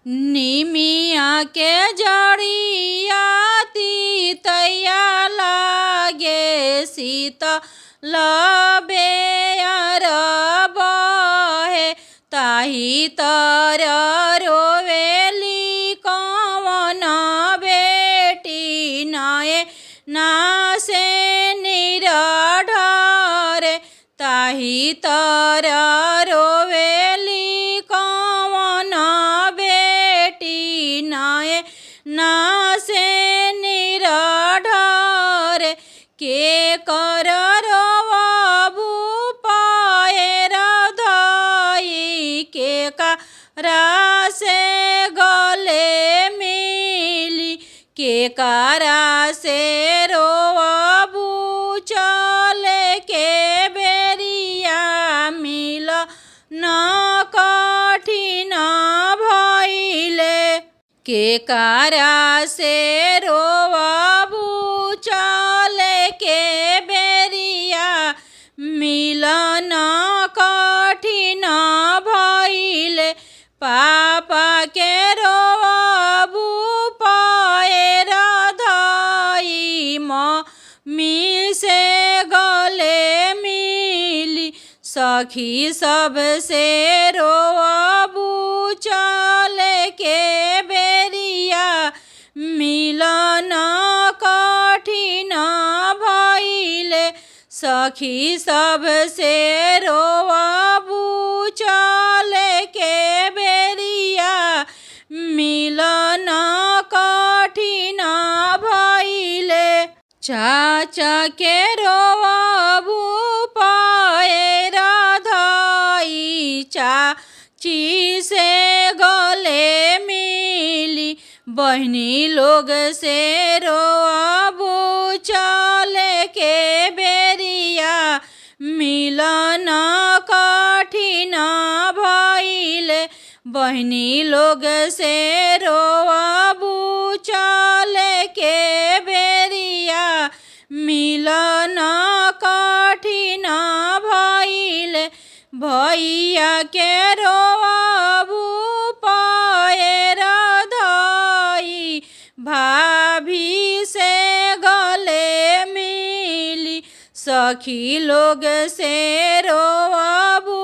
निमिया के जड़िया तीतैया लागे शीतल बेअर बहे ताही तर रोवेली कवन बेटी नए नासे निरढरे ताही तर रोवेली कवन बेटी नए नासे निरढरे के कर रोवबु पाएर धई के करा से गले मिली के करा से रोवबु चले के बेरिया मिल न कठिन भइले के करा से रोवबु चले के बेरिया मिलन कठिन भइले पापा के रोवबु पाएर धई मम्मी से गले मिली सखी सब से रोवबु चले के बेरिया मिलन कठिन भइले सखी सब से रोवबु चले के बेरिया मिलन कठिन भइले चाचा के रोवबु पाएर धई चाची से गले मिली बहनी लोग से रोवबु चले के बेरिया मिलन कठिन भइले बहनी लोग से रोवबु चले के बेरिया मिलन कठिन भइले भैया के रोवबु पाएर धई भाभी से गले मिली सखी लोग से रोवबु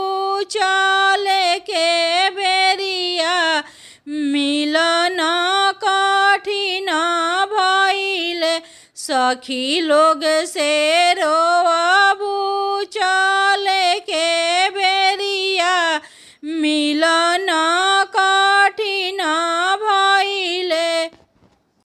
चले के बेरिया मिलन कठिन भइले सखी लोग से रोवबु चले के बेरिया मिलन